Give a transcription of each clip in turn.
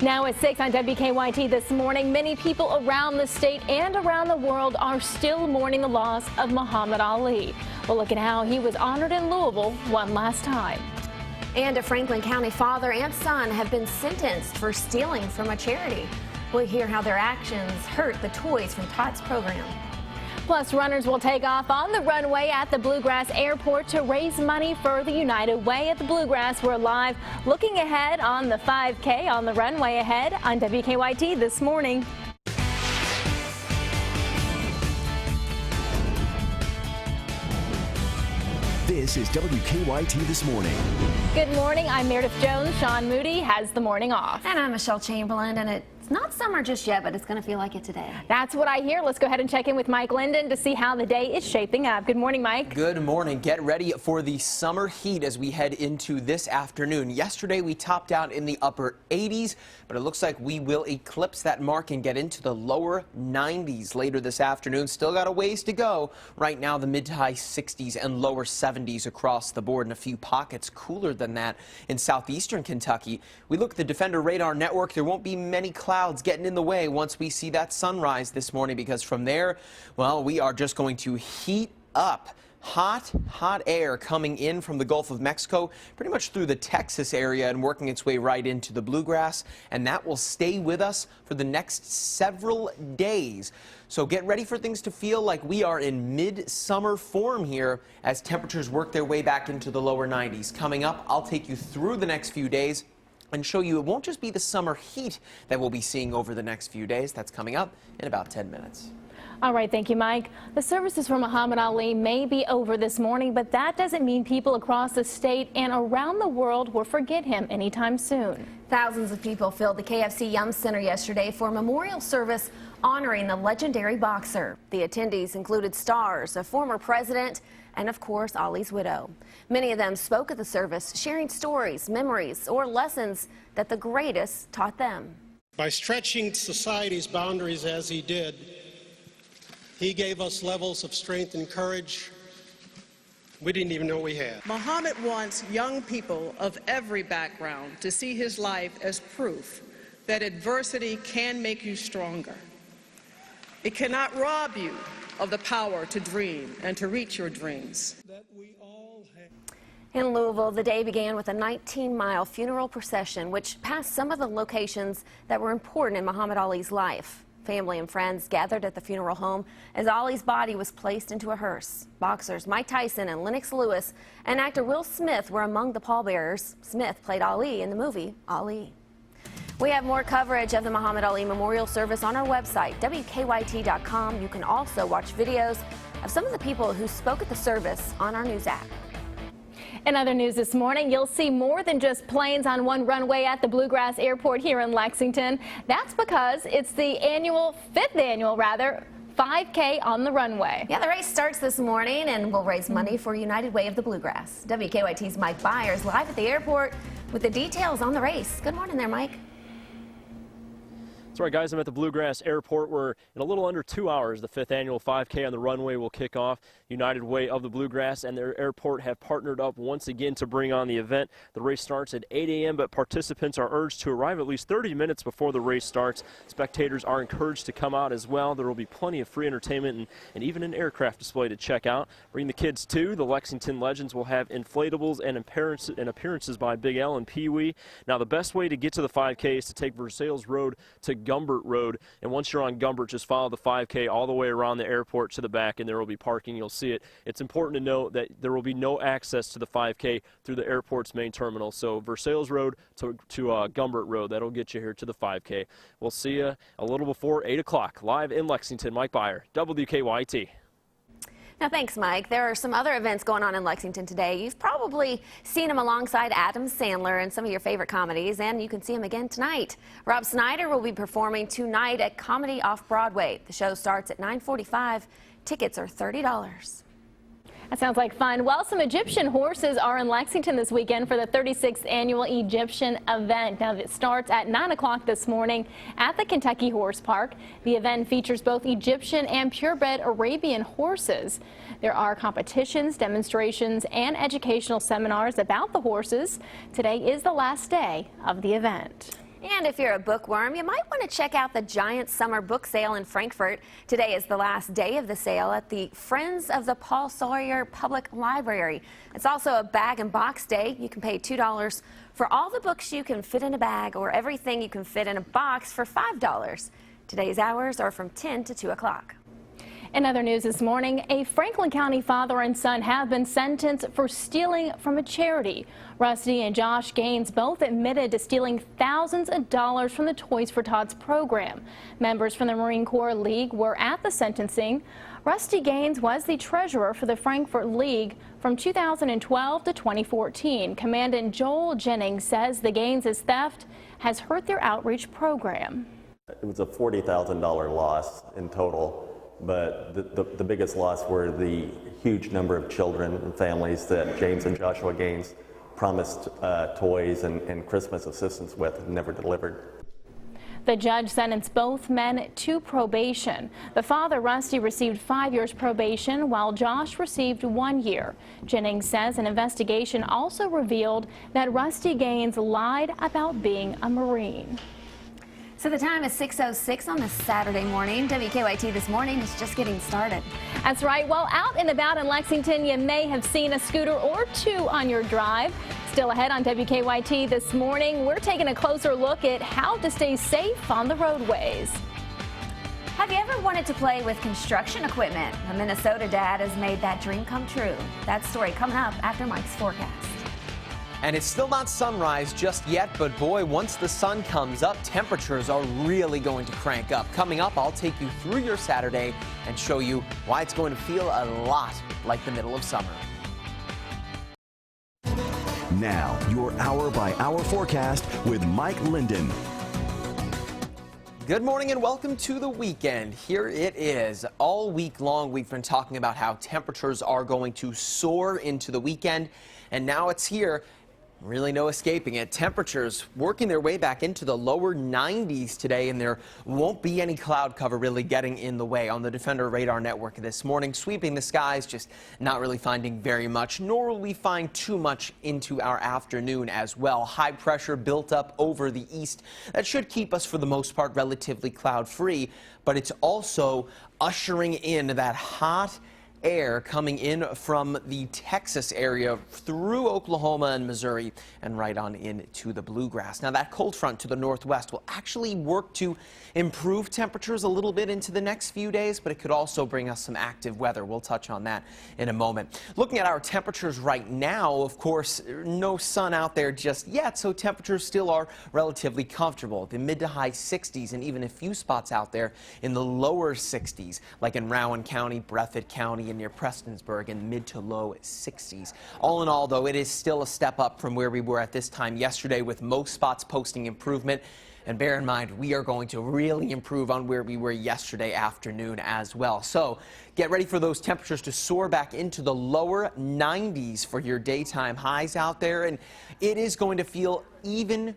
Now at 6 on WKYT this morning, many people around the state and around the world are still mourning the loss of Muhammad Ali. We'll look at how he was honored in Louisville one last time. And a Franklin County father and son have been sentenced for stealing from a charity. We'll hear how their actions hurt the toys from Todd's program. Plus, runners will take off on the runway at the Bluegrass Airport to raise money for the United Way at the Bluegrass. We're live looking ahead on the 5K on the runway ahead on WKYT this morning. This is WKYT This Morning. Good morning. I'm Meredith Jones. Sean Moody has the morning off. And I'm Michelle Chamberlain, and it's not summer just yet, but it's going to feel like it today. That's what I hear. Let's go ahead and check in with Mike Linden to see how the day is shaping up. Good morning, Mike. Good morning. Get ready for the summer heat as we head into this afternoon. Yesterday, we topped out in the upper 80s, but it looks like we will eclipse that mark and get into the lower 90s later this afternoon. Still got a ways to go. Right now, the mid to high 60s and lower 70s across the board, and a few pockets cooler than that in southeastern Kentucky. We look at the Defender radar network. There won't be many clouds getting in the way once we see that sunrise this morning, because from there, well, we are just going to heat up. Hot air coming in from the Gulf of Mexico, pretty much through the Texas area and working its way right into the Bluegrass, and that will stay with us for the next several days. So get ready for things to feel like we are in midsummer form here as temperatures work their way back into the lower 90s. Coming up, I'll take you through the next few days and show you it won't just be the summer heat that we'll be seeing over the next few days. That's coming up in about 10 minutes. All right, thank you, Mike. The services for Muhammad Ali may be over this morning, but that doesn't mean people across the state and around the world will forget him anytime soon. Thousands of people filled the KFC Yum Center yesterday for a memorial service honoring the legendary boxer. The attendees included stars, a former president, and of course, Ali's widow. Many of them spoke at the service, sharing stories, memories, or lessons that the greatest taught them. By stretching society's boundaries as he did, he gave us levels of strength and courage we didn't even know we had. Muhammad wants young people of every background to see his life as proof that adversity can make you stronger. It cannot rob you of the power to dream and to reach your dreams. In Louisville, the day began with a 19-mile funeral procession, which passed some of the locations that were important in Muhammad Ali's life. Family and friends gathered at the funeral home as Ali's body was placed into a hearse. Boxers Mike Tyson and Lennox Lewis and actor Will Smith were among the pallbearers. Smith played Ali in the movie Ali. We have more coverage of the Muhammad Ali Memorial Service on our website, WKYT.com. You can also watch videos of some of the people who spoke at the service on our news app. In other news this morning, you'll see more than just planes on one runway at the Bluegrass Airport here in Lexington. That's because it's the fifth annual 5K on the runway. Yeah, the race starts this morning and will raise money for United Way of the Bluegrass. WKYT's Mike Byers live at the airport with the details on the race. Good morning there, Mike. That's right, guys. I'm at the Bluegrass Airport where in a little under 2 hours, the 5th annual 5K on the runway will kick off. United Way of the Bluegrass and their airport have partnered up once again to bring on the event. The race starts at 8 a.m., but participants are urged to arrive at least 30 minutes before the race starts. Spectators are encouraged to come out as well. There will be plenty of free entertainment and even an aircraft display to check out. Bring the kids too. The Lexington Legends will have inflatables and appearances by Big L and Pee Wee. Now, the best way to get to the 5K is to take Versailles Road to Gumbert Road, and once you're on Gumbert, just follow the 5K all the way around the airport to the back, and there will be parking. You'll see it. It's important to note that there will be no access to the 5K through the airport's main terminal. So Versailles Road to Gumbert Road, that'll get you here to the 5K. We'll see you a little before 8 o'clock live in Lexington. Mike Byer, WKYT. Now, thanks, Mike. There are some other events going on in Lexington today. You've probably seen him alongside Adam Sandler in some of your favorite comedies, and you can see him again tonight. Rob Schneider will be performing tonight at Comedy Off-Broadway. The show starts at 9:45. Tickets are $30. That sounds like fun. Well, some Egyptian horses are in Lexington this weekend for the 36th annual Egyptian event. Now, it starts at 9 o'clock this morning at the Kentucky Horse Park. The event features both Egyptian and purebred Arabian horses. There are competitions, demonstrations, and educational seminars about the horses. Today is the last day of the event. And if you're a bookworm, you might want to check out the giant summer book sale in Frankfort. Today is the last day of the sale at the Friends of the Paul Sawyer Public Library. It's also a bag and box day. You can pay $2 for all the books you can fit in a bag or everything you can fit in a box for $5. Today's hours are from 10 to 2 o'clock. In other news this morning, a Franklin County father and son have been sentenced for stealing from a charity. Rusty and Josh Gaines both admitted to stealing thousands of dollars from the Toys for Tots program. Members from the Marine Corps League were at the sentencing. Rusty Gaines was the treasurer for the Frankfort League from 2012 to 2014. Commandant Joel Jennings says the Gaines' theft has hurt their outreach program. It was a $40,000 loss in total. But the biggest loss were the huge number of children and families that James and Joshua Gaines promised toys and Christmas assistance with and never delivered. The judge sentenced both men to probation. The father, Rusty, received 5 years probation, while Josh received 1 year. Jennings says an investigation also revealed that Rusty Gaines lied about being a Marine. So the time is 6:06 on this Saturday morning. WKYT This Morning is just getting started. That's right. Well, out and about in Lexington, you may have seen a scooter or two on your drive. Still ahead on WKYT This Morning, we're taking a closer look at how to stay safe on the roadways. Have you ever wanted to play with construction equipment? A Minnesota dad has made that dream come true. That story coming up after Mike's forecast. And it's still not sunrise just yet, but boy, once the sun comes up, temperatures are really going to crank up. Coming up, I'll take you through your Saturday and show you why it's going to feel a lot like the middle of summer. Now, your hour-by-hour forecast with Mike Linden. Good morning and welcome to the weekend. Here it is. All week long, we've been talking about how temperatures are going to soar into the weekend, and now it's here. Really no escaping it. Temperatures working their way back into the lower 90s today, and there won't be any cloud cover really getting in the way. On the Defender radar network this morning, sweeping the skies, just not really finding very much, nor will we find too much into our afternoon as well. High pressure built up over the east. That should keep us, for the most part, relatively cloud-free, but it's also ushering in that hot air coming in from the Texas area through Oklahoma and Missouri and right on into the bluegrass. Now, that cold front to the northwest will actually work to improve temperatures a little bit into the next few days, but it could also bring us some active weather. We'll touch on that in a moment. Looking at our temperatures right now, of course, no sun out there just yet, so temperatures still are relatively comfortable. The mid to high 60s, and even a few spots out there in the lower 60s, like in Rowan County, Breathitt County, and near Prestonsburg, in mid to low 60s. All in all, though, it is still a step up from where we were at this time yesterday, with most spots posting improvement. And bear in mind, we are going to really improve on where we were yesterday afternoon as well. So get ready for those temperatures to soar back into the lower 90s for your daytime highs out there. And it is going to feel even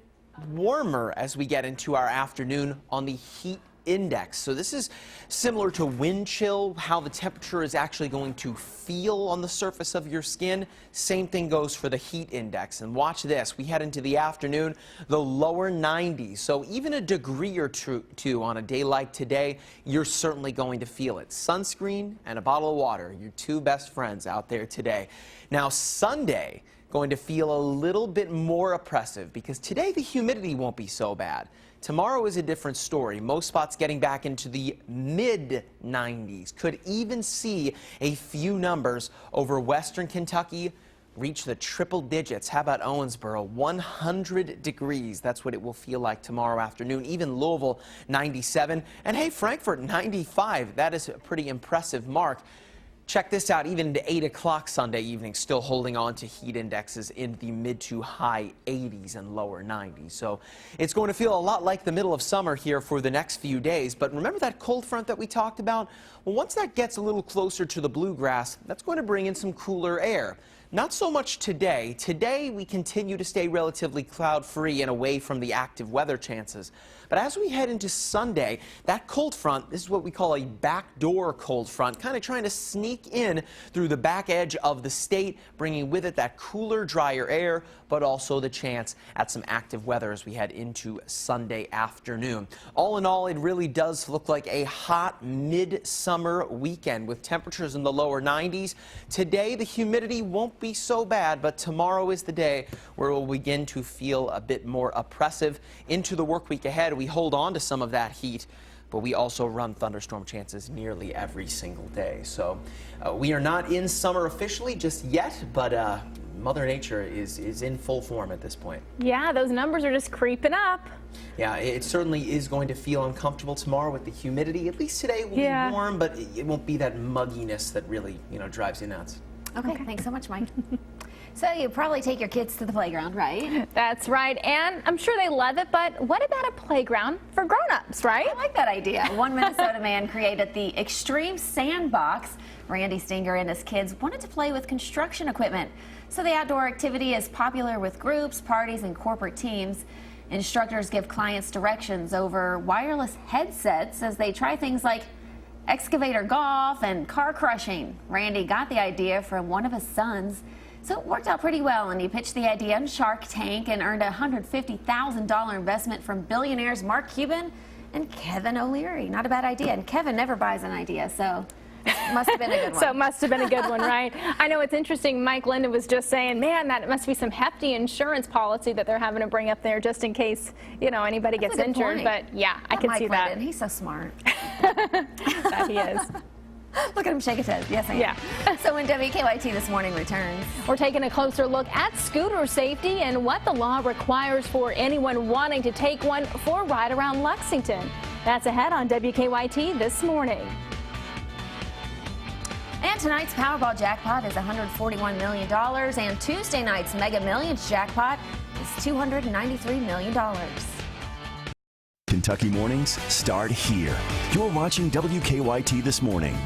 warmer as we get into our afternoon on the heat index. So this is similar to wind chill, how the temperature is actually going to feel on the surface of your skin. Same thing goes for the heat index. And watch this. We head into the afternoon, the lower 90s. So even a degree or two on a day like today, you're certainly going to feel it. Sunscreen and a bottle of water, your two best friends out there today. Now, Sunday, going to feel a little bit more oppressive because today the humidity won't be so bad. Tomorrow is a different story. Most spots getting back into the mid-90s. Could even see a few numbers over western Kentucky reach the triple digits. How about Owensboro? 100 degrees. That's what it will feel like tomorrow afternoon. Even Louisville, 97. And hey, Frankfort, 95. That is a pretty impressive mark. Check this out, even into 8 o'clock Sunday evening, still holding on to heat indexes in the mid to high 80s and lower 90s. So it's going to feel a lot like the middle of summer here for the next few days. But remember that cold front that we talked about? Well, once that gets a little closer to the bluegrass, that's going to bring in some cooler air. Not so much today. Today, we continue to stay relatively cloud-free and away from the active weather chances. But as we head into Sunday, that cold front, this is what we call a backdoor cold front, kind of trying to sneak in through the back edge of the state, bringing with it that cooler, drier air, but also the chance at some active weather as we head into Sunday afternoon. All in all, it really does look like a hot midsummer weekend with temperatures in the lower 90s. Today, the humidity won't be so bad, but tomorrow is the day where it will begin to feel a bit more oppressive. Into the work week ahead, we hold on to some of that heat, but we also run thunderstorm chances nearly every single day. So we are not in summer officially just yet, but Mother Nature is in full form at this point. Yeah, those numbers are just creeping up. Yeah, it certainly is going to feel uncomfortable tomorrow with the humidity. At least today will be warm, but it won't be that mugginess that really, drives you nuts. Okay, thanks so much, Mike. So you probably take your kids to the playground, right? That's right, and I'm sure they love it, but what about a playground for grown-ups, right? I like that idea. One Minnesota man created the Extreme Sandbox. Randy Stinger and his kids wanted to play with construction equipment. So the outdoor activity is popular with groups, parties, and corporate teams. Instructors give clients directions over wireless headsets as they try things like excavator golf and car crushing. Randy got the idea from one of his sons. So it worked out pretty well, and he pitched the idea on Shark Tank and earned a $150,000 investment from billionaires Mark Cuban and Kevin O'Leary. Not a bad idea, and Kevin never buys an idea, so it must have been a good one. So it must have been a good one, right? I know it's interesting. Mike Linden was just saying, man, that must be some hefty insurance policy that they're having to bring up there just in case, anybody gets injured. Point. But yeah, I can see that. Linden, he's so smart. That he is. Look at him shake his head. Yes, I am. Yeah. So when WKYT This Morning returns, we're taking a closer look at scooter safety and what the law requires for anyone wanting to take one for a ride around Lexington. That's ahead on WKYT This Morning. And tonight's Powerball jackpot is $141 million, and Tuesday night's Mega Millions jackpot is $293 million. Kentucky mornings start here. You're watching WKYT This Morning.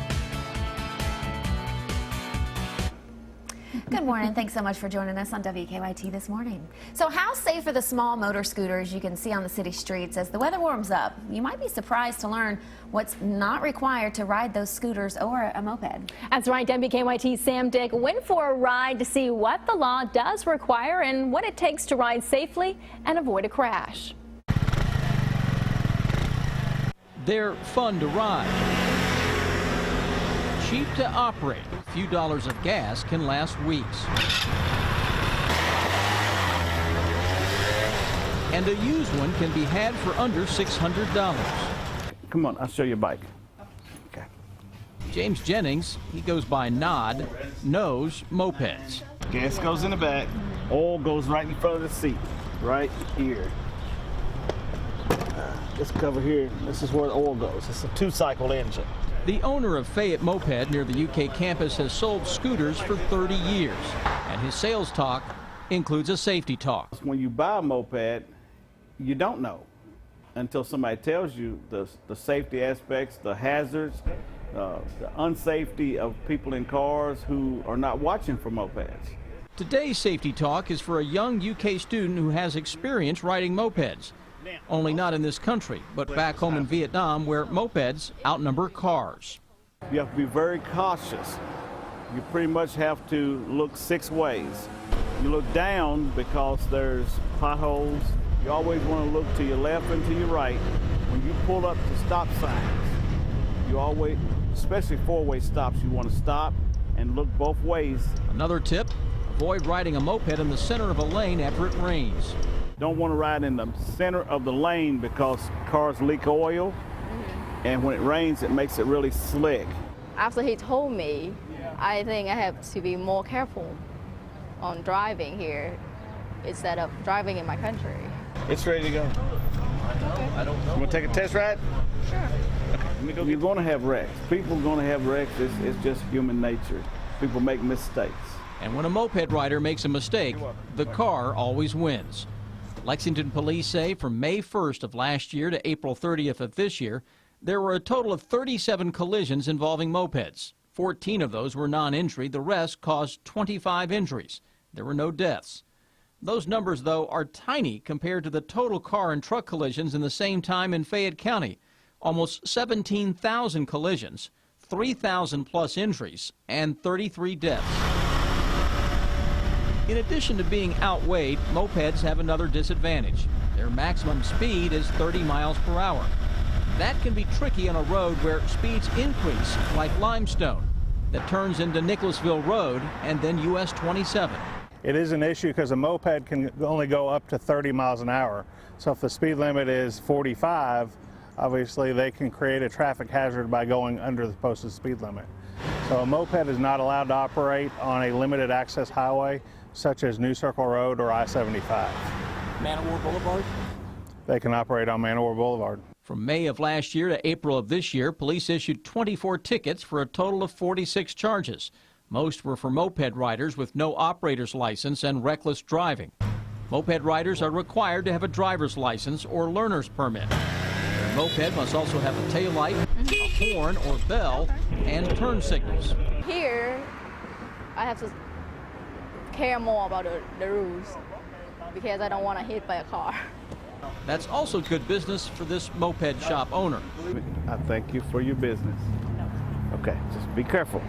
Good morning. Thanks so much for joining us on WKYT This Morning. So how safe are the small motor scooters you can see on the city streets as the weather warms up? You might be surprised to learn what's not required to ride those scooters or a moped. That's right. WKYT's Sam Dick went for a ride to see what the law does require and what it takes to ride safely and avoid a crash. They're fun to ride, cheap to operate. A few dollars of gas can last weeks. And a used one can be had for under $600. Come on, I'll show you a bike. Okay. James Jennings, he goes by Nod, knows mopeds. Gas goes in the back. Oil goes right in front of the seat, right here. This cover here, this is where the oil goes. It's a 2-cycle engine. The owner of Fayette Moped near the UK campus has sold scooters for 30 years, and his sales talk includes a safety talk. When you buy a moped, you don't know until somebody tells you the safety aspects, the hazards, the unsafety of people in cars who are not watching for mopeds. Today's safety talk is for a young UK student who has experience riding mopeds. Only not in this country, but back home in Vietnam, where mopeds outnumber cars. You have to be very cautious. You pretty much have to look 6 ways. You look down because there's potholes. You always want to look to your left and to your right. When you pull up to stop signs, you always, especially 4-way stops, you want to stop and look both ways. Another tip, avoid riding a moped in the center of a lane after it rains. Don't want to ride in the center of the lane because cars leak oil, and when it rains, it makes it really slick. After he told me, I think I have to be more careful on driving here instead of driving in my country. It's ready to go. I don't know. You want to take a test ride? Sure. Okay. You're going to have wrecks. People are going to have wrecks. It's just human nature. People make mistakes. And when a moped rider makes a mistake, the car always wins. Lexington police say from May 1st of last year to April 30th of this year, there were a total of 37 collisions involving mopeds. 14 of those were non-injury. The rest caused 25 injuries. There were no deaths. Those numbers, though, are tiny compared to the total car and truck collisions in the same time in Fayette County. Almost 17,000 collisions, 3,000 plus injuries, and 33 deaths. In addition to being outweighed, mopeds have another disadvantage. Their maximum speed is 30 miles per hour. That can be tricky on a road where speeds increase, like Limestone, that turns into Nicholasville Road and then US 27. It is an issue because a moped can only go up to 30 miles an hour. So if the speed limit is 45, obviously they can create a traffic hazard by going under the posted speed limit. So a moped is not allowed to operate on a limited access highway such as New Circle Road or I-75. Man-O-War Boulevard? They can operate on Man-O-War Boulevard. From May of last year to April of this year, police issued 24 tickets for a total of 46 charges. Most were for moped riders with no operator's license and reckless driving. Moped riders are required to have a driver's license or learner's permit. Their moped must also have a taillight, a horn or bell, and turn signals. Here, I have to care more about the rules because I don't want to hit by a car. That's also good business for this moped shop owner. I thank you for your business. Okay, just be careful.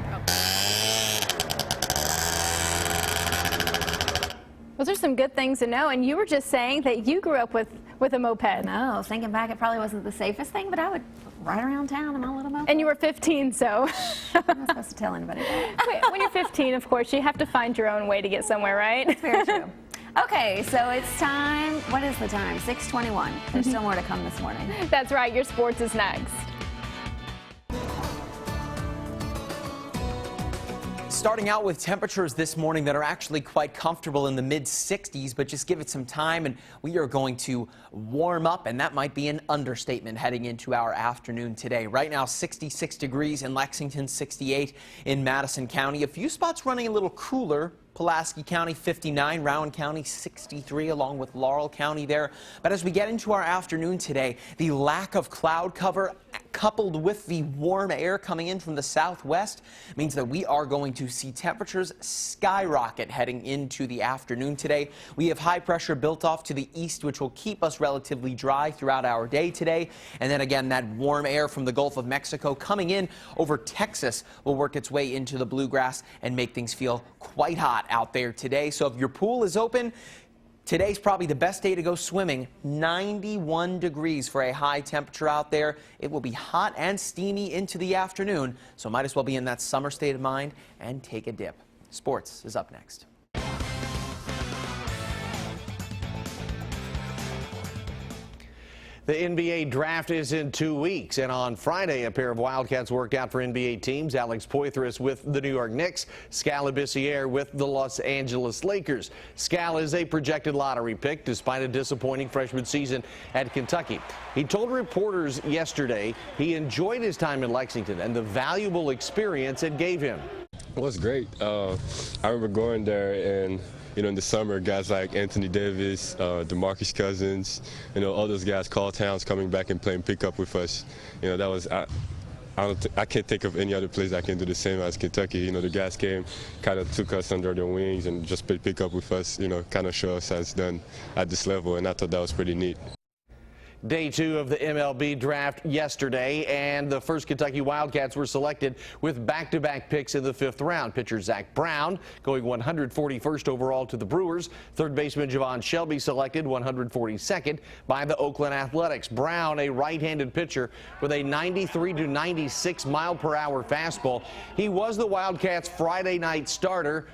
Those are some good things to know. And you were just saying that you grew up with a moped. No, thinking back, it probably wasn't the safest thing, but I would ride around town in my little moped. And you were 15, so. I'm not supposed to tell anybody that. When you're 15, of course, you have to find your own way to get somewhere, right? That's very true. Okay, so it's time. What is the time? 6:21. There's still more to come this morning. That's right. Your sports is next. Starting out with temperatures this morning that are actually quite comfortable in the mid-60s, but just give it some time and we are going to warm up, and that might be an understatement heading into our afternoon today. Right now, 66 degrees in Lexington, 68 in Madison County. A few spots running a little cooler. Pulaski County 59, Rowan County 63, along with Laurel County there. But as we get into our afternoon today, the lack of cloud cover coupled with the warm air coming in from the southwest means that we are going to see temperatures skyrocket heading into the afternoon today. We have high pressure built off to the east, which will keep us relatively dry throughout our day today. And then again, that warm air from the Gulf of Mexico coming in over Texas will work its way into the bluegrass and make things feel quite hot out there today. So if your pool is open, today's probably the best day to go swimming. 91 degrees for a high temperature out there. It will be hot and steamy into the afternoon, so might as well be in that summer state of mind and take a dip. Sports is up next. The NBA draft is in 2 weeks, and on Friday, a pair of Wildcats worked out for NBA teams. Alex Poitras with the New York Knicks, Skal Labissiere with the Los Angeles Lakers. Skal is a projected lottery pick despite a disappointing freshman season at Kentucky. He told reporters yesterday he enjoyed his time in Lexington and the valuable experience it gave him. It was great. I remember going there and in the summer, guys like Anthony Davis, DeMarcus Cousins, all those guys, Carl Towns coming back and playing pickup with us. That was, I can't think of any other place I can do the same as Kentucky. The guys came, kind of took us under their wings and just played pickup with us, kind of show us how it's done at this level, and I thought that was pretty neat. Day 2 of the MLB draft yesterday, and the first Kentucky Wildcats were selected with back-to-back picks in the 5th round. Pitcher Zach Brown going 141st overall to the Brewers. Third baseman Javon Shelby selected 142nd by the Oakland Athletics. Brown, a right-handed pitcher with a 93 to 96 mile-per-hour fastball. He was the Wildcats' Friday night starter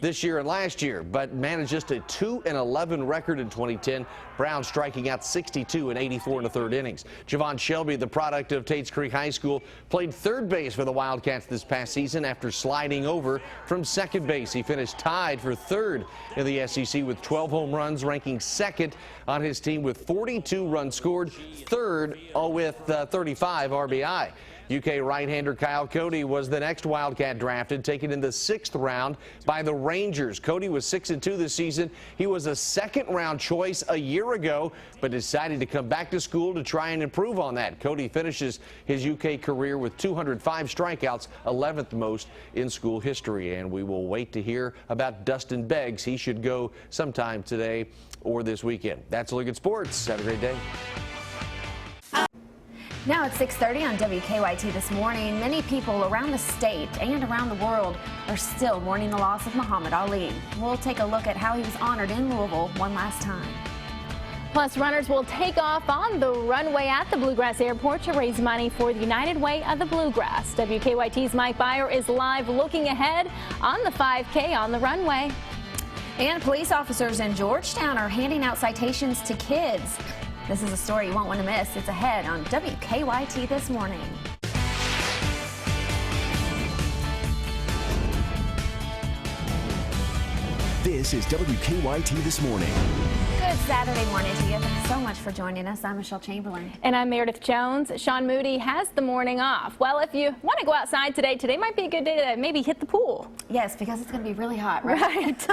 this year and last year, but managed just a 2-11 record in 2010. Brown striking out 62 and 84 in the 3rd innings. Javon Shelby, the product of Tates Creek High School, played third base for the Wildcats this past season after sliding over from second base. He finished tied for 3rd in the SEC with 12 home runs, ranking 2nd on his team with 42 runs scored, 3rd with 35 RBI. UK right-hander Kyle Cody was the next Wildcat drafted, taken in the 6th round by the Rangers. Cody was 6-2 this season. He was a 2nd-round choice a year ago, but decided to come back to school to try and improve on that. Cody finishes his UK career with 205 strikeouts, 11th most in school history. And we will wait to hear about Dustin Beggs. He should go sometime today or this weekend. That's a look at sports. Have a great day. Now at 6:30 on WKYT this morning, many people around the state and around the world are still mourning the loss of Muhammad Ali. We'll take a look at how he was honored in Louisville one last time. Plus, runners will take off on the runway at the Bluegrass Airport to raise money for the United Way of the Bluegrass. WKYT's Mike Byer is live looking ahead on the 5K on the runway. And police officers in Georgetown are handing out citations to kids. This is a story you won't want to miss. It's ahead on WKYT this morning. This is WKYT This Morning. Good Saturday morning to you. Thanks so much for joining us. I'm Michelle Chamberlain. And I'm Meredith Jones. Sean Moody has the morning off. Well, if you want to go outside today might be a good day to maybe hit the pool. Yes, because it's going to be really hot, right?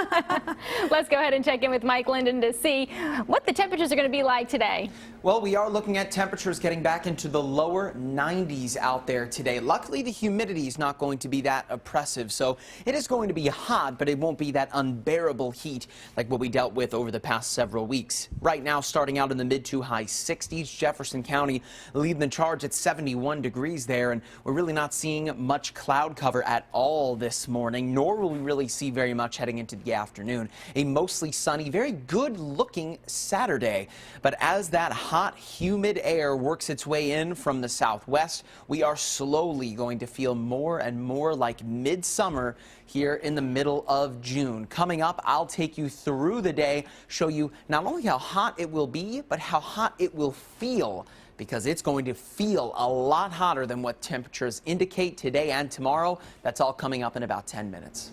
Let's go ahead and check in with Mike Linden to see what the temperatures are going to be like today. Well, we are looking at temperatures getting back into the lower 90s out there today. Luckily, the humidity is not going to be that oppressive, so it is going to be hot, but it won't be that unbearable heat like what we dealt with over the past several weeks. Right now, starting out in the mid to high 60s, Jefferson County leading the charge at 71 degrees there, and we're really not seeing much cloud cover at all this morning, nor will we really see very much heading into the afternoon. A mostly sunny, very good looking Saturday, but as that hot, humid air works its way in from the southwest, we are slowly going to feel more and more like midsummer here in the middle of June. Coming up, I'll take you through the day, show you not only how hot it will be, but how hot it will feel, because it's going to feel a lot hotter than what temperatures indicate today and tomorrow. That's all coming up in about 10 minutes.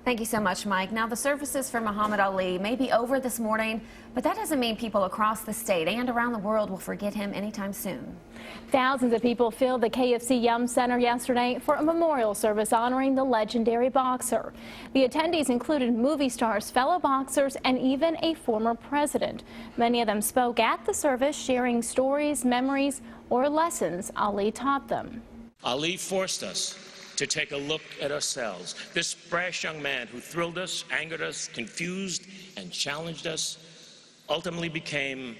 Thank you so much, Mike. Now, the services for Muhammad Ali may be over this morning, but that doesn't mean people across the state and around the world will forget him anytime soon. Thousands of people filled the KFC Yum Center yesterday for a memorial service honoring the legendary boxer. The attendees included movie stars, fellow boxers, and even a former president. Many of them spoke at the service, sharing stories, memories, or lessons Ali taught them. Ali forced us to take a look at ourselves. This brash young man who thrilled us, angered us, confused, and challenged us ultimately became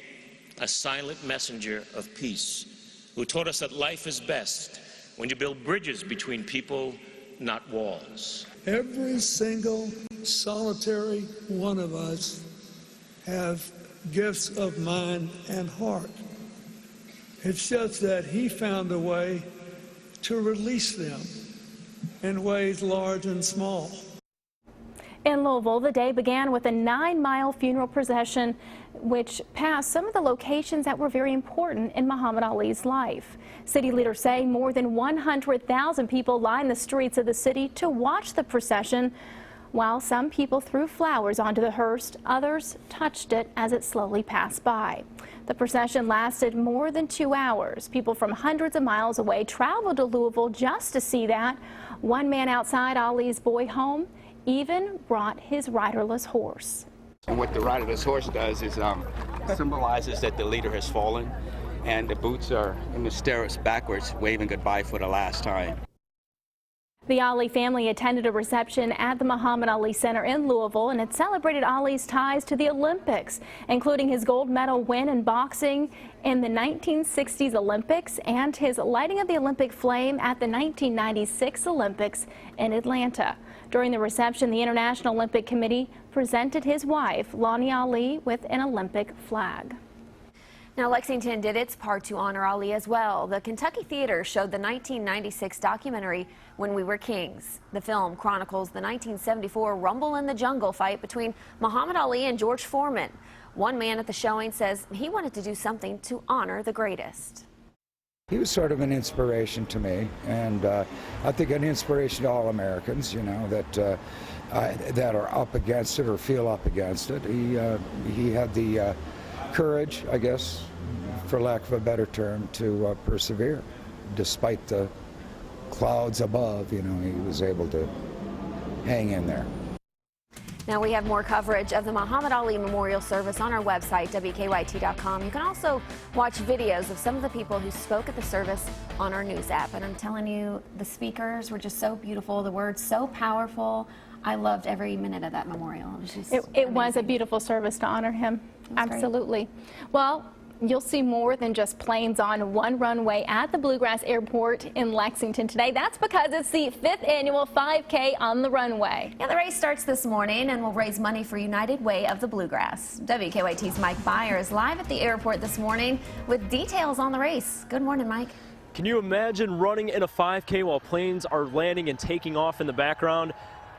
a silent messenger of peace, who taught us that life is best when you build bridges between people, not walls. Every single solitary one of us have gifts of mind and heart. It's just that he found a way to release them in ways large and small. In Louisville, the day began with a 9-mile funeral procession which passed some of the locations that were very important in Muhammad Ali's life. City leaders say more than 100,000 people lined the streets of the city to watch the procession. While some people threw flowers onto the hearse, others touched it as it slowly passed by. The procession lasted more than 2 hours. People from hundreds of miles away traveled to Louisville just to see that. One man outside Ali's boy home even brought his riderless horse. And what the riderless horse does is symbolizes that the leader has fallen, and the boots are in the stirrups backwards, waving goodbye for the last time. The Ali family attended a reception at the Muhammad Ali Center in Louisville, and it celebrated Ali's ties to the Olympics, including his gold medal win in boxing in the 1960s Olympics and his lighting of the Olympic flame at the 1996 Olympics in Atlanta. During the reception, the International Olympic Committee presented his wife, Lonnie Ali, with an Olympic flag. Now, Lexington did its part to honor Ali as well. The Kentucky Theater showed the 1996 documentary When We Were Kings. The film chronicles the 1974 Rumble in the Jungle fight between Muhammad Ali and George Foreman. One man at the showing says he wanted to do something to honor the greatest. He was sort of an inspiration to me, and I think an inspiration to all Americans, you know, that are up against it or feel up against it. He had the courage, I guess, for lack of a better term, to persevere. despite the clouds above, you know, he was able to hang in there. Now we have more coverage of the Muhammad Ali Memorial Service on our website, WKYT.com. You can also watch videos of some of the people who spoke at the service on our news app. And I'm telling you, the speakers were just so beautiful, the words so powerful. I loved every minute of that memorial. It was a beautiful service to honor him. Absolutely. Well, you'll see more than just planes on one runway at the Bluegrass Airport in Lexington today. That's because it's the 5th annual 5K on the runway. Yeah, the race starts this morning and will raise money for United Way of the Bluegrass. WKYT's Mike Byer is live at the airport this morning with details on the race. Good morning, Mike. Can you imagine running in a 5K while planes are landing and taking off in the background?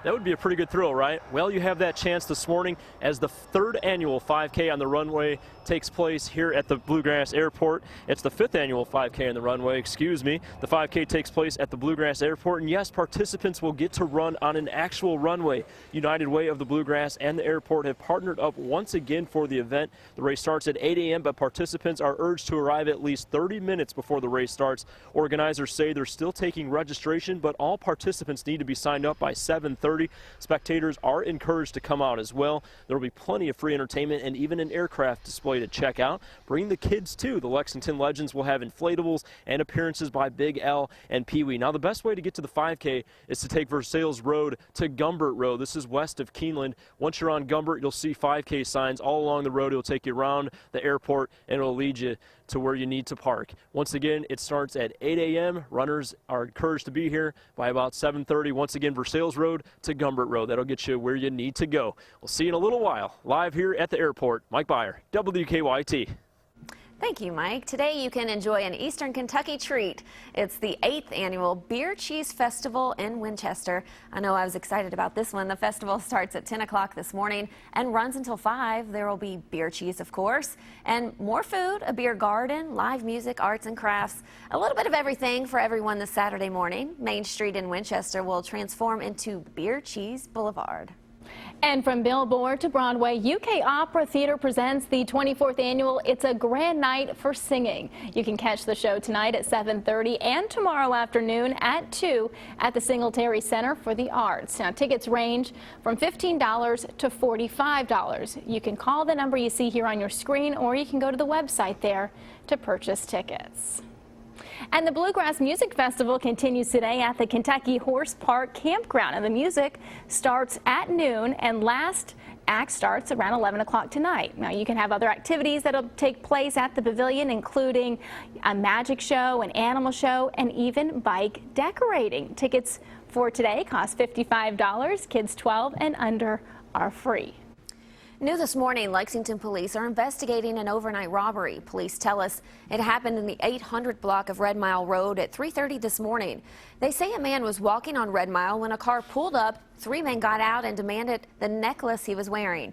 That would be a pretty good thrill, right? Well, you have that chance this morning as the 3rd annual 5K on the runway takes place here at the Bluegrass Airport. It's the 5th annual 5K on the runway, excuse me. The 5K takes place at the Bluegrass Airport, and yes, participants will get to run on an actual runway. United Way of the Bluegrass and the airport have partnered up once again for the event. The race starts at 8 a.m., but participants are urged to arrive at least 30 minutes before the race starts. Organizers say they're still taking registration, but all participants need to be signed up by 7:30. Spectators are encouraged to come out as well. There will be plenty of free entertainment and even an aircraft display to check out. Bring the kids too. The Lexington Legends will have inflatables and appearances by Big L and Pee Wee. Now, the best way to get to the 5K is to take Versailles Road to Gumbert Road. This is west of Keeneland. Once you're on Gumbert, you'll see 5K signs all along the road. It'll take you around the airport and it'll lead you to where you need to park. Once again, it starts at 8 a.m. Runners are encouraged to be here by about 7:30. Once again, Versailles Road to Gumbert Road. That'll get you where you need to go. We'll see you in a little while. Live here at the airport, Mike Byer, WKYT. Thank you, Mike. Today you can enjoy an Eastern Kentucky treat. It's the 8th annual Beer Cheese Festival in Winchester. I know I was excited about this one. The festival starts at 10 o'clock this morning and runs until 5. There will be beer cheese, of course, and more food, a beer garden, live music, arts and crafts, a little bit of everything for everyone this Saturday morning. Main Street in Winchester will transform into Beer Cheese Boulevard. And from Billboard to Broadway, UK Opera Theater presents the 24th annual It's a Grand Night for Singing. You can catch the show tonight at 7:30 and tomorrow afternoon at 2 at the Singletary Center for the Arts. Now, tickets range from $15 to $45. You can call the number you see here on your screen, or you can go to the website there to purchase tickets. And the Bluegrass Music Festival continues today at the Kentucky Horse Park Campground. And the music starts at noon and last act starts around 11 o'clock tonight. Now, you can have other activities that'll take place at the pavilion, including a magic show, an animal show, and even bike decorating. Tickets for today cost $55. Kids 12 and under are free. New this morning, Lexington police are investigating an overnight robbery. Police tell us it happened in the 800 block of Red Mile Road at 3:30 this morning. They say a man was walking on Red Mile when a car pulled up. 3 men got out and demanded the necklace he was wearing.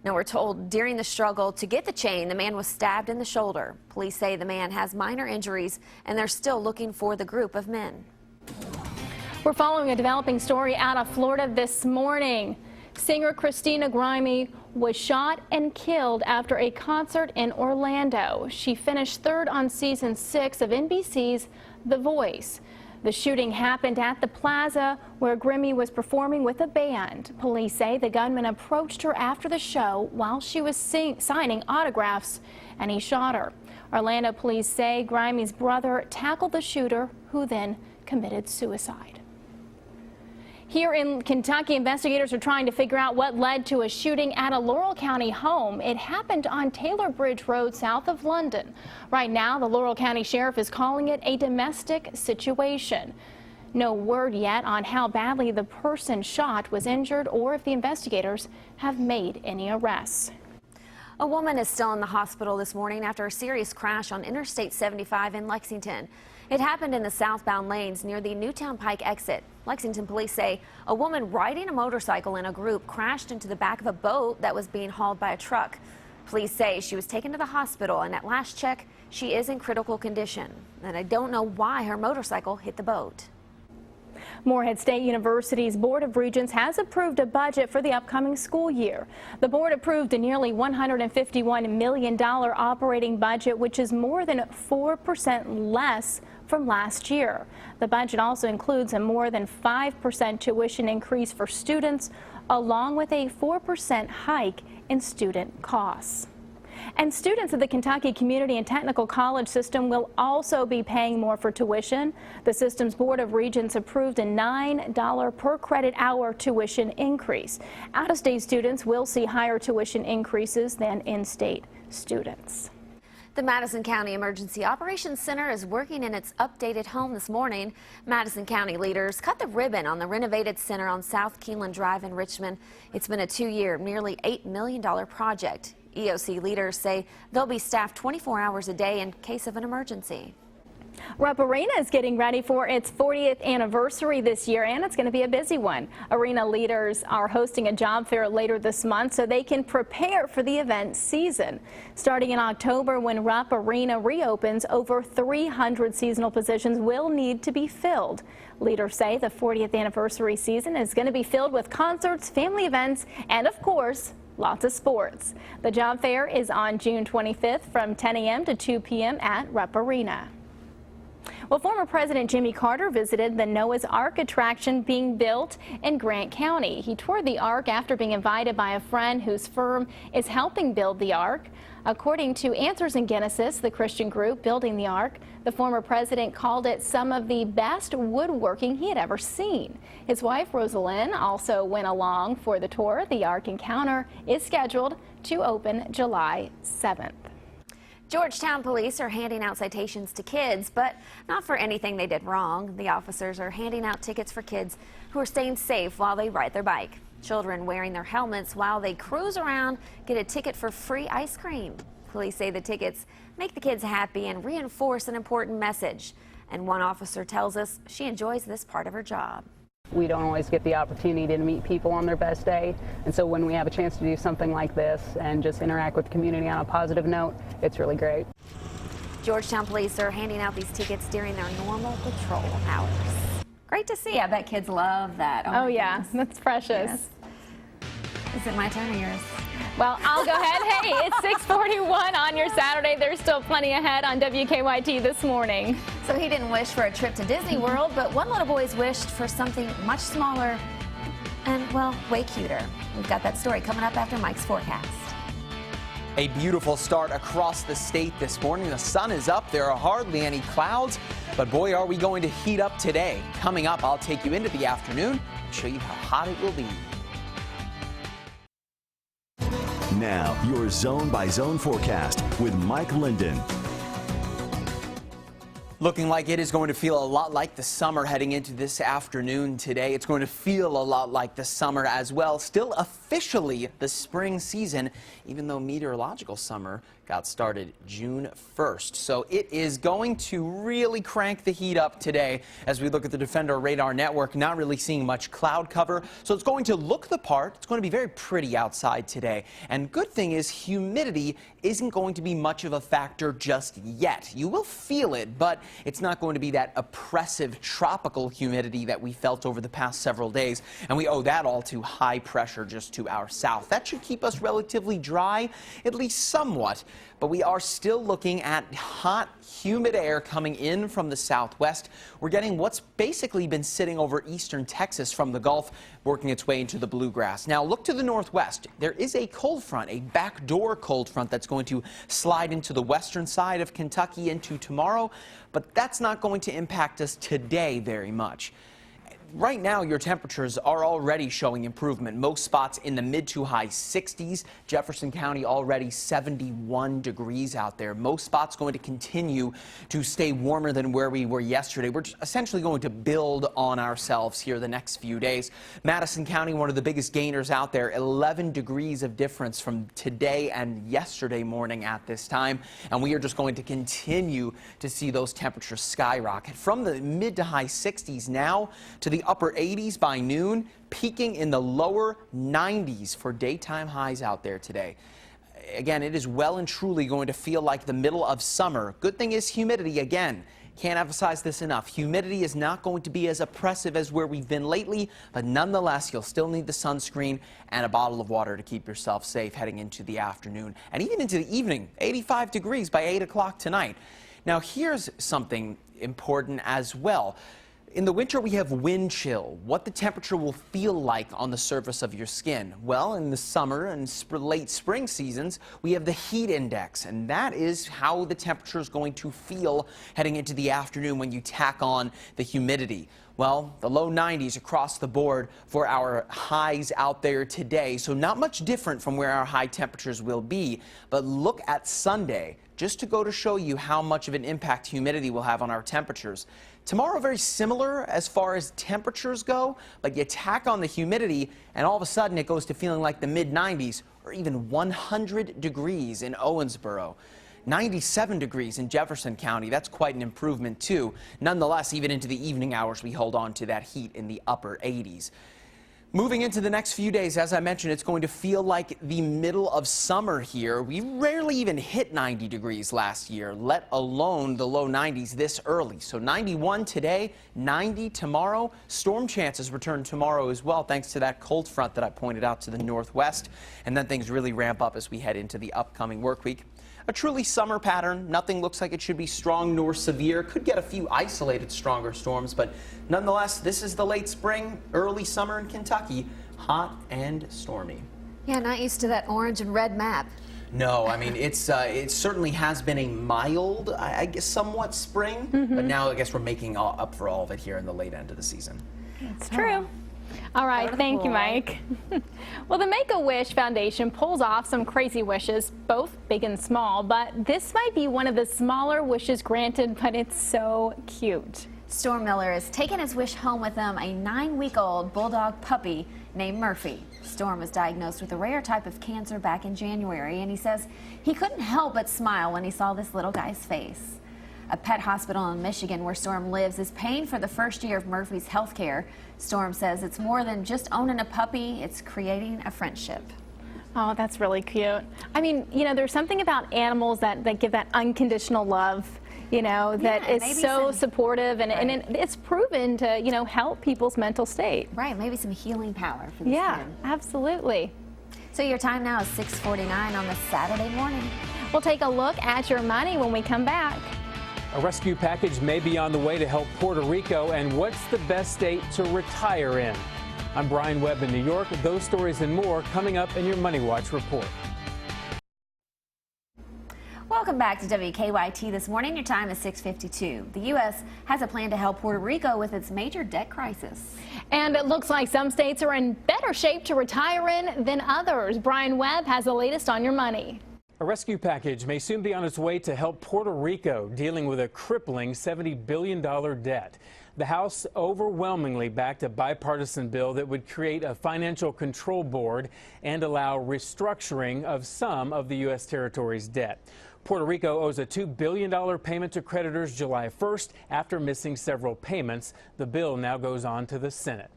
Now, we're told during the struggle to get the chain, the man was stabbed in the shoulder. Police say the man has minor injuries and they're still looking for the group of men. We're following a developing story out of Florida this morning. Singer Christina Grimmie was shot and killed after a concert in Orlando. She finished 3rd on season 6 of NBC's The Voice. The shooting happened at the plaza where Grimmie was performing with a band. Police say the gunman approached her after the show while she was signing autographs, and he shot her. Orlando police say Grimmie's brother tackled the shooter, who then committed suicide. Here in Kentucky, investigators are trying to figure out what led to a shooting at a Laurel County home. It happened on Taylor Bridge Road south of London. Right now, the Laurel County Sheriff is calling it a domestic situation. No word yet on how badly the person shot was injured or if the investigators have made any arrests. A woman is still in the hospital this morning after a serious crash on Interstate 75 in Lexington. It happened in the southbound lanes near the Newtown Pike exit. Lexington police say a woman riding a motorcycle in a group crashed into the back of a boat that was being hauled by a truck. Police say she was taken to the hospital, and at last check, she is in critical condition. And I don't know why her motorcycle hit the boat. Morehead State University's Board of Regents has approved a budget for the upcoming school year. The board approved a nearly $151 million operating budget, which is more than 4% less from last year. The budget also includes a more than 5% tuition increase for students, along with a 4% hike in student costs. And students at the Kentucky Community and Technical College system will also be paying more for tuition. The system's Board of Regents approved a $9 per credit hour tuition increase. Out-of-state students will see higher tuition increases than in-state students. The Madison County Emergency Operations Center is working in its updated home this morning. Madison County leaders cut the ribbon on the renovated center on South Keeneland Drive in Richmond. It's been a 2-year, nearly $8 million project. EOC leaders say they'll be staffed 24 hours a day in case of an emergency. Rupp Arena is getting ready for its 40th anniversary this year, and it's going to be a busy one. Arena leaders are hosting a job fair later this month so they can prepare for the event season. Starting in October, when Rupp Arena reopens, over 300 seasonal positions will need to be filled. Leaders say the 40th anniversary season is going to be filled with concerts, family events, and of course, lots of sports. The job fair is on June 25th from 10 a.m. to 2 p.m. at Rupp Arena. Well, former President Jimmy Carter visited the Noah's Ark attraction being built in Grant County. He toured the Ark after being invited by a friend whose firm is helping build the Ark. According to Answers in Genesis, the Christian group building the Ark, the former president called it some of the best woodworking he had ever seen. His wife, Rosalind, also went along for the tour. The Ark encounter is scheduled to open July 7th. Georgetown police are handing out citations to kids, but not for anything they did wrong. The officers are handing out tickets for kids who are staying safe while they ride their bike. Children wearing their helmets while they cruise around get a ticket for free ice cream. Police say the tickets make the kids happy and reinforce an important message. And one officer tells us she enjoys this part of her job. We don't always get the opportunity to meet people on their best day, and so when we have a chance to do something like this and just interact with the community on a positive note, it's really great. Georgetown police are handing out these tickets during their normal patrol hours. Great to see. I bet kids love that. Oh yeah, that's precious. Yes. Is it my turn or yours? Well, I'll go ahead. Hey, it's 6:41 on your Saturday. There's still plenty ahead on WKYT this morning. So he didn't wish for a trip to Disney World, but one little boy's wished for something much smaller and, well, way cuter. We've got that story coming up after Mike's forecast. A beautiful start across the state this morning. The sun is up. There are hardly any clouds, but boy, are we going to heat up today. Coming up, I'll take you into the afternoon and show you how hot it will be. Now, your zone-by-zone forecast with Mike Linden. Looking like it is going to feel a lot like the summer heading into this afternoon today. It's going to feel a lot like the summer as well. Still officially the spring season, even though meteorological summer got started June 1st. So it is going to really crank the heat up today as we look at the Defender radar network, not really seeing much cloud cover. So it's going to look the part. It's going to be very pretty outside today. And good thing is humidity isn't going to be much of a factor just yet. You will feel it, but it's not going to be that oppressive tropical humidity that we felt over the past several days. And we owe that all to high pressure just to our south. That should keep us relatively dry, at least somewhat. But we are still looking at hot, humid air coming in from the southwest. We're getting what's basically been sitting over eastern Texas from the Gulf, working its way into the bluegrass. Now look to the northwest. There is a cold front, a backdoor cold front that's going to slide into the western side of Kentucky into tomorrow, but that's not going to impact us today very much. Right now, your temperatures are already showing improvement. Most spots in the mid to high 60s. Jefferson County already 71 degrees out there. Most spots going to continue to stay warmer than where we were yesterday. We're just essentially going to build on ourselves here the next few days. Madison County, one of the biggest gainers out there, 11 degrees of difference from today and yesterday morning at this time. And we are just going to continue to see those temperatures skyrocket from the mid to high 60s now to the upper 80s by noon, peaking in the lower 90s for daytime highs out there today. Again, it is well and truly going to feel like the middle of summer. Good thing is humidity, again, Can't emphasize this enough. Humidity is not going to be as oppressive as where we've been lately, but nonetheless, you'll still need the sunscreen and a bottle of water to keep yourself safe heading into the afternoon and even into the evening. 85 degrees by 8 o'clock tonight. Now, here's something important as well. In the winter, we have wind chill. What the temperature will feel like on the surface of your skin. Well, in the summer and late spring seasons, we have the heat index, and that is how the temperature is going to feel heading into the afternoon when you tack on the humidity. Well, the low 90s across the board for our highs out there today, so not much different from where our high temperatures will be. But look at Sunday, just to go to show you how much of an impact humidity will have on our temperatures. Tomorrow, very similar as far as temperatures go, but you tack on the humidity, and all of a sudden it goes to feeling like the mid-90s or even 100 degrees in Owensboro. 97 degrees in Jefferson County. That's quite an improvement, too. Nonetheless, even into the evening hours, we hold on to that heat in the upper 80s. Moving into the next few days, as I mentioned, it's going to feel like the middle of summer here. We rarely even hit 90 degrees last year, let alone the low 90s this early. So 91 today, 90 tomorrow. Storm chances return tomorrow as well, thanks to that cold front that I pointed out to the northwest. And then things really ramp up as we head into the upcoming work week. A truly summer pattern. Nothing looks like it should be strong nor severe. Could get a few isolated stronger storms, but nonetheless, this is the late spring, early summer in Kentucky. Hot and stormy. Yeah, not used to that orange and red map. No, I mean, it certainly has been a mild, I guess, somewhat spring, but now I guess we're making up for all of it here in the late end of the season. It's true. All right, thank you, Mike. Well, the Make-A-Wish Foundation pulls off some crazy wishes, both big and small, but this might be one of the smaller wishes granted, but it's so cute. Storm Miller has taken his wish home with him, a 9-week-old bulldog puppy named Murphy. Storm was diagnosed with a rare type of cancer back in January, and he says he couldn't help but smile when he saw this little guy's face. A pet hospital in Michigan where Storm lives is paying for the first year of Murphy's health care. Storm says it's more than just owning a puppy, it's creating a friendship. Oh, that's really cute. I mean, you know, there's something about animals that give that unconditional love, you know, that is so supportive, and, and it's proven to, you know, help people's mental state. Right, maybe some healing power for this Yeah, absolutely. So your time now is 6:49 on this Saturday morning. We'll take a look at your money when we come back. A rescue package may be on the way to help Puerto Rico, and what's the best state to retire in? I'm Brian Webb in New York. Those stories and more coming up in your Money Watch report. Welcome back to WKYT this morning. Your time is 6:52. The U.S. has a plan to help Puerto Rico with its major debt crisis. And it looks like some states are in better shape to retire in than others. Brian Webb has the latest on your money. A rescue package may soon be on its way to help Puerto Rico dealing with a crippling $70 billion debt. The House overwhelmingly backed a bipartisan bill that would create a financial control board and allow restructuring of some of the U.S. territory's debt. Puerto Rico owes a $2 billion payment to creditors July 1st after missing several payments. The bill now goes on to the Senate.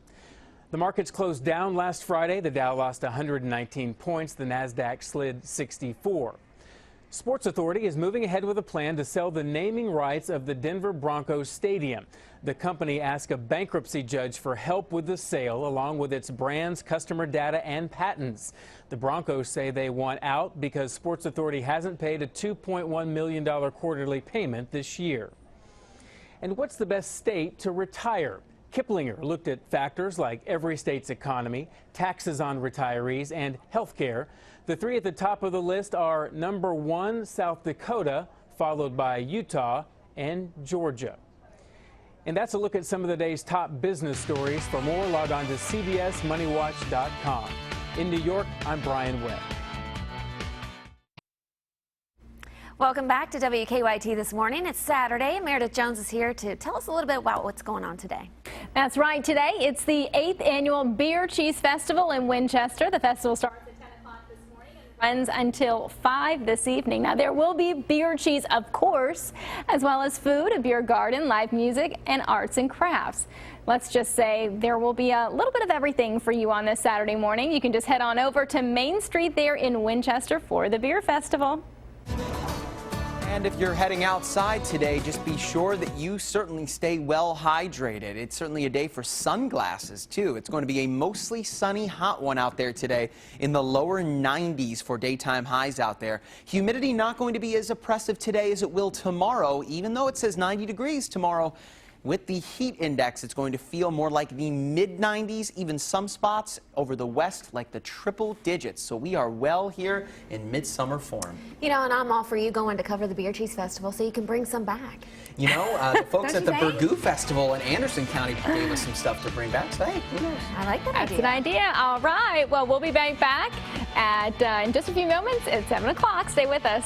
The markets closed down last Friday. The Dow lost 119 points. The Nasdaq slid 64. Sports Authority is moving ahead with a plan to sell the naming rights of the Denver Broncos Stadium. The company asked a bankruptcy judge for help with the sale, along with its brands, customer data, and patents. The Broncos say they want out because Sports Authority hasn't paid a $2.1 million quarterly payment this year. And what's the best state to retire? Kiplinger looked at factors like every state's economy, taxes on retirees, and health care. The three at the top of the list are number 1, South Dakota, followed by Utah and Georgia. And that's a look at some of the day's top business stories. For more, log on to CBSMoneyWatch.com. In New York, I'm Brian Webb. Welcome back to WKYT this morning. It's Saturday. Meredith Jones is here to tell us a little bit about what's going on today. That's right. Today, it's the 8th annual Beer Cheese Festival in Winchester. The festival starts at 10 o'clock this morning and runs until 5 this evening. Now, there will be beer cheese, of course, as well as food, a beer garden, live music, and arts and crafts. Let's just say there will be a little bit of everything for you on this Saturday morning. You can just head on over to Main Street there in Winchester for the Beer Festival. And if you're heading outside today, just be sure that you certainly stay well hydrated. It's certainly a day for sunglasses, too. It's going to be a mostly sunny, hot one out there today in the lower 90s for daytime highs out there. Humidity not going to be as oppressive today as it will tomorrow, even though it says 90 degrees tomorrow. With the heat index, it's going to feel more like the mid-90s, even some spots over the west like the triple digits. So we are well here in midsummer form. You know, and I'm all for you going to cover the Beer Cheese Festival so you can bring some back. You know, the folks at the Don't you Burgoo Festival in Anderson County gave us some stuff to bring back. So, hey, who knows? I like that That's idea. an idea. All right. Well, we'll be back at in just a few moments at 7 o'clock. Stay with us.